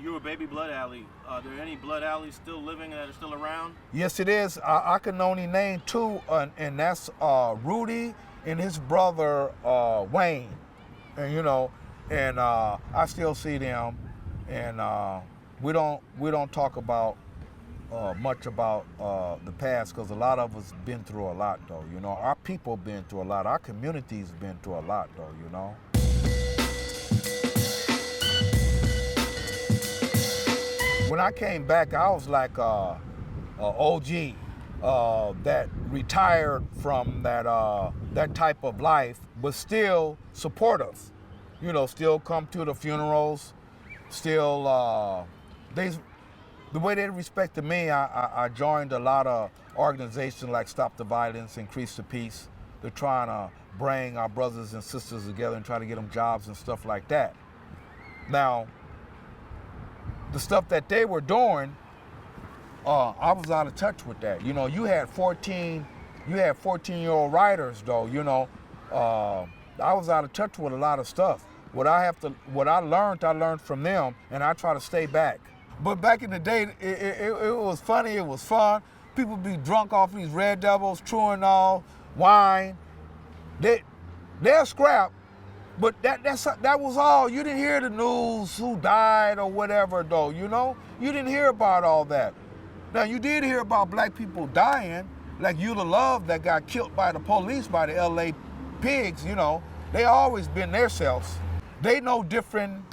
You were Baby Blood Alley. Are there any Blood Alleys still living that are still around? Yes, it is. I can only name two, and that's Rudy and his brother Wayne. And I still see them, and we don't talk about much about the past, because a lot of us been through a lot, though. Our people been through a lot. Our community's been through a lot, though. When I came back, I was like a OG that retired from that type of life, but still supportive. Still come to the funerals. Still, the way they respected me, I joined a lot of organizations like Stop the Violence, Increase the Peace. They're trying to bring our brothers and sisters together and try to get them jobs and stuff like that. Now, the stuff that they were doing, I was out of touch with that. You had 14-year-old writers, though. I was out of touch with a lot of stuff. What I learned from them, and I try to stay back. But back in the day, it was funny. It was fun. People be drunk off these Red Devils, chewing all wine. They'll scrap. But that was all. You didn't hear the news, who died or whatever, though, You didn't hear about all that. Now, you did hear about black people dying, like Eula Love that got killed by the police, by the L.A. pigs, They always been themselves. They no different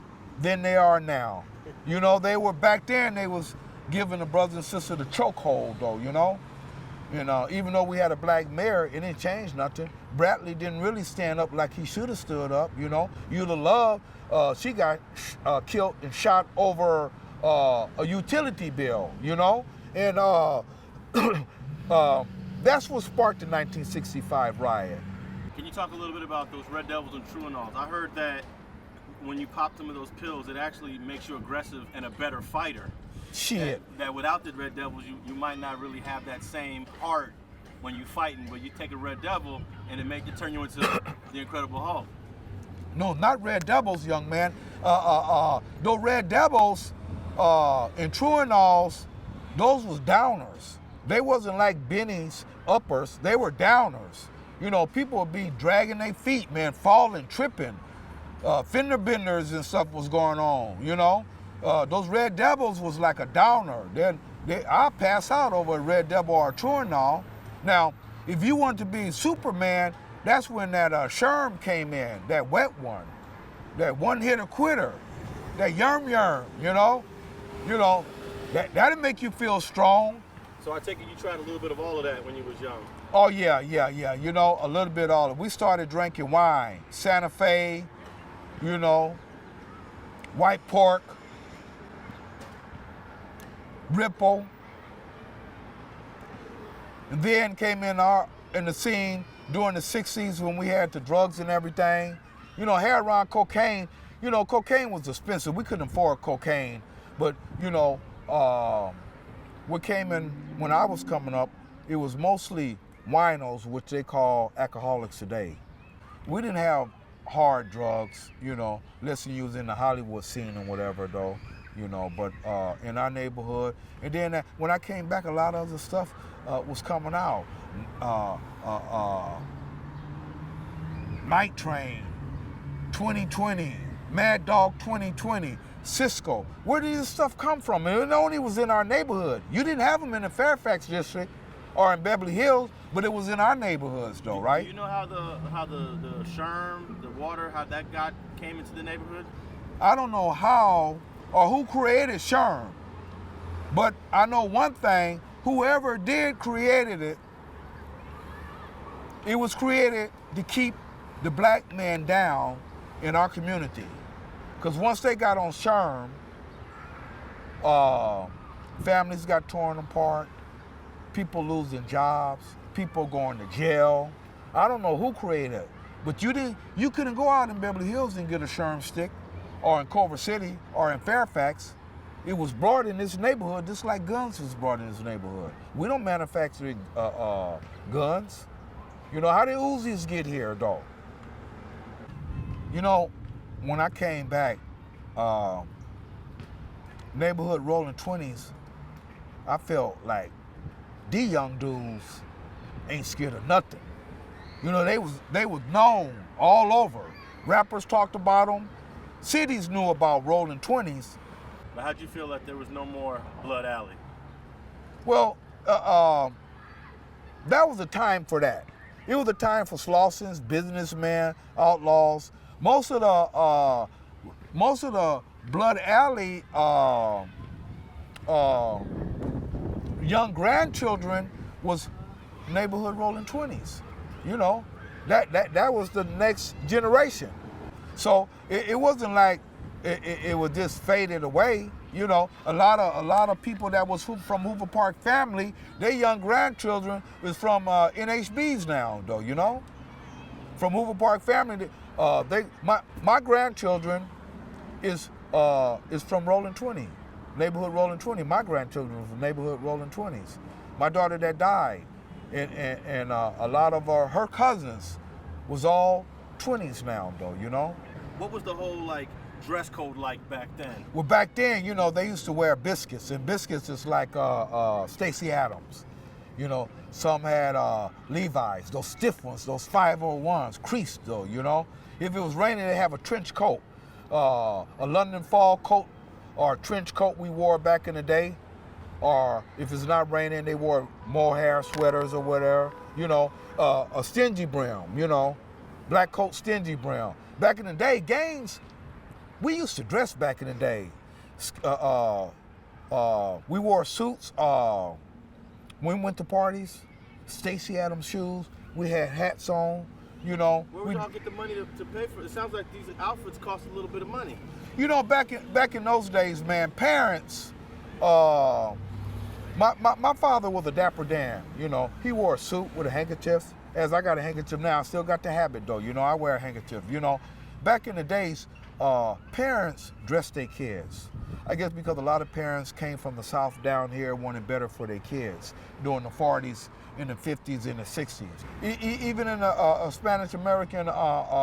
than they are now. They were back then, they was giving the brothers and sisters the chokehold, though, even though we had a black mayor, it didn't change nothing. Bradley didn't really stand up like he should have stood up, Eula Love, she got killed and shot over a utility bill, And that's what sparked the 1965 riot. Can you talk a little bit about those Red Devils and Truanols? I heard that when you pop some of those pills, it actually makes you aggressive and a better fighter. Shit. That without the Red Devils, you might not really have that same heart when you fighting, but you take a Red Devil and it turn you into the Incredible Hulk. No, not Red Devils, young man. Those Red Devils and Truanols, those was downers. They wasn't like Benny's uppers. They were downers. People would be dragging their feet, man, falling, tripping. Fender benders and stuff was going on, Those Red Devils was like a downer. I'll pass out over a Red Devil or a Truanol. Now, if you want to be Superman, that's when that Sherm came in, that wet one, that one-hitter quitter, that yerm, that'll make you feel strong. So I take it you tried a little bit of all of that when you was young. Oh, yeah, a little bit of all of it. We started drinking wine, Santa Fe, white pork, Ripple. And then came in the scene during the 60s when we had the drugs and everything. Heroin, cocaine. Cocaine was expensive. We couldn't afford cocaine. But, what came in when I was coming up, it was mostly winos, which they call alcoholics today. We didn't have hard drugs, unless you was in the Hollywood scene or whatever, though, but in our neighborhood. And then when I came back, a lot of other stuff was coming out. Night Train, 2020, Mad Dog 2020, Cisco. Where did this stuff come from? And it only was in our neighborhood. You didn't have them in the Fairfax district or in Beverly Hills, but it was in our neighborhoods, though, right? Do you know how the Sherm, the water, how that came into the neighborhood? I don't know how or who created Sherm, but I know one thing: whoever did created it, it was created to keep the black man down in our community. Because once they got on Sherm, families got torn apart, people losing jobs, people going to jail. I don't know who created it, but you couldn't go out in Beverly Hills and get a Sherm stick, or in Culver City, or in Fairfax. It was brought in this neighborhood just like guns was brought in this neighborhood. We don't manufacture guns. How did Uzis get here, though? When I came back, neighborhood rolling 20s, I felt like these young dudes ain't scared of nothing. You know, they was known all over. Rappers talked about them. Cities knew about rolling 20s. But how'd you feel that there was no more Blood Alley? Well, that was a time for that. It was a time for Slossons, businessmen, outlaws. Most of the Blood Alley young grandchildren was neighborhood rolling 20s. You know, that was the next generation. So it wasn't like it was just faded away. You know, a lot of people that was from Hoover Park Family, their young grandchildren is from NHBs now, though. You know, from Hoover Park Family, my grandchildren is from Rolling 20, neighborhood Rolling 20. My grandchildren were from neighborhood Rolling 20s. My daughter that died, and a lot of her cousins was all 20s now, though. You know. What was the whole like dress code like back then? Well, back then, you know, they used to wear biscuits, and biscuits is like Stacey Adams. You know, some had Levi's, those stiff ones, those 501s, creased though, you know. If it was raining, they have a trench coat, a London fall coat or a trench coat we wore back in the day. Or if it's not raining, they wore mohair sweaters or whatever, you know, a stingy brim, you know, black coat stingy brim. Back in the day, games, we used to dress back in the day. We wore suits when we went to parties, Stacey Adams shoes, we had hats on, you know. Where would y'all get the money to pay for it? It sounds like these outfits cost a little bit of money. You know, back in those days, man, parents, my father was a dapper Dan, you know. He wore a suit with a handkerchief. As I got a handkerchief now, I still got the habit though, you know, I wear a handkerchief, you know. Back in the days, parents dressed their kids. I guess because a lot of parents came from the South down here wanting better for their kids during the 40s, in the 50s, and the 60s. Even in the Spanish-American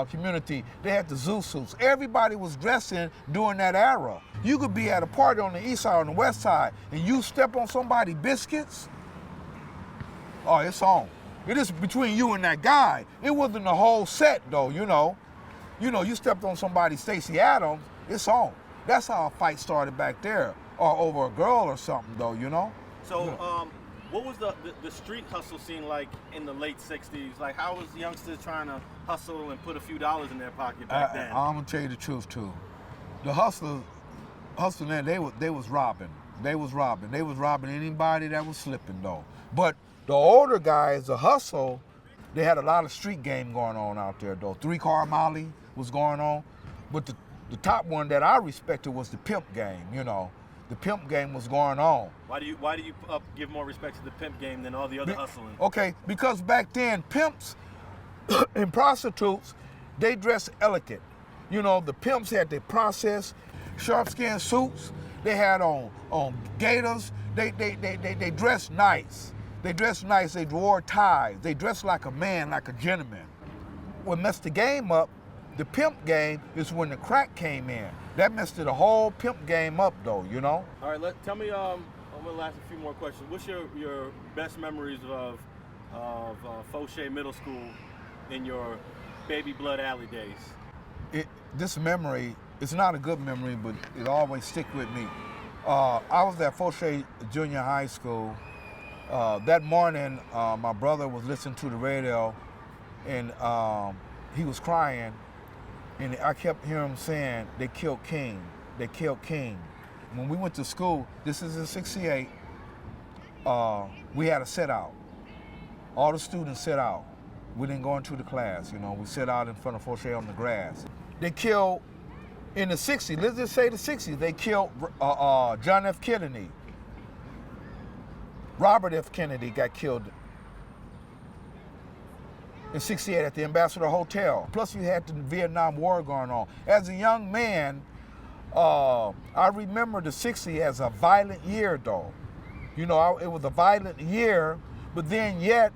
community, they had the zoo suits. Everybody was dressing during that era. You could be at a party on the east side or on the west side, and you step on somebody's biscuits, oh, it's on. It is between you and that guy. It wasn't the whole set, though, you know. You know, you stepped on somebody's Stacey Adams, it's on. That's how a fight started back there, or over a girl or something, though, you know. So, what was the street hustle scene like in the late 60s? Like, how was youngsters trying to hustle and put a few dollars in their pocket back then? I'm gonna tell you the truth, too. The hustlers, they was robbing. They was robbing anybody that was slipping, though. But the older guys, the hustle, they had a lot of street game going on out there, though. 3-car molly was going on. But the top one that I respected was the pimp game, you know. The pimp game was going on. Why do you give more respect to the pimp game than all the other hustling? Okay, because back then, pimps and prostitutes, they dressed elegant. You know, the pimps had their process, sharp-skinned suits. They had on gaiters. They dressed nice. They dressed nice. They wore ties. They dressed like a man, like a gentleman. What messed the game up, the pimp game, is when the crack came in. That messed the whole pimp game up, though, you know? All right, tell me, I'm going to ask a few more questions. What's your best memories of Foshay Middle School in your baby Blood Alley days? This memory, it's not a good memory, but it always stick with me. I was at Foshay Junior High School. That morning, my brother was listening to the radio, and he was crying, and I kept hearing him saying, "They killed King. They killed King." When we went to school, this is in '68, we had a sit out. All the students sit out. We didn't go into the class, you know. We sit out in front of Foshay on the grass. They killed, in the '60s, let's just say the '60s, they killed John F. Kennedy. Robert F. Kennedy got killed in '68 at the Ambassador Hotel. Plus you had the Vietnam War going on. As a young man, I remember the '60s as a violent year, though. You know, it was a violent year, but then yet,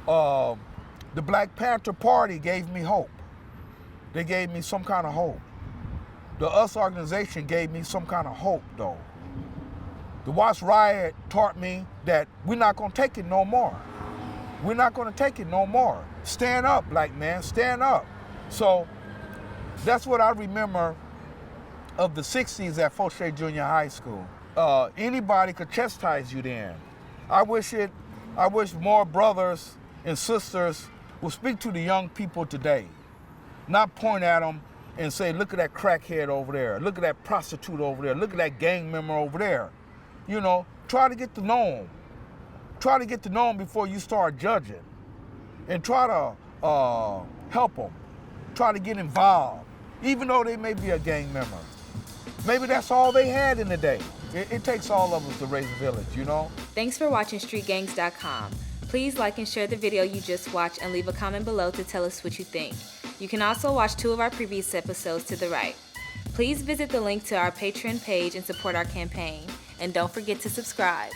the Black Panther Party gave me hope. They gave me some kind of hope. The US organization gave me some kind of hope, though. The Watts riot taught me that we're not gonna take it no more. We're not gonna take it no more. Stand up, black man, stand up. So that's what I remember of the 60s at Foshay Junior High School. Anybody could chastise you then. I wish more brothers and sisters would speak to the young people today, not point at them and say, look at that crackhead over there, look at that prostitute over there, look at that gang member over there. You know, try to get to know them. Try to get to know them before you start judging. And try to help them. Try to get involved, even though they may be a gang member. Maybe that's all they had in the day. It takes all of us to raise a village, you know? Thanks for watching StreetGangs.com. Please like and share the video you just watched and leave a comment below to tell us what you think. You can also watch 2 of our previous episodes to the right. Please visit the link to our Patreon page and support our campaign. And don't forget to subscribe.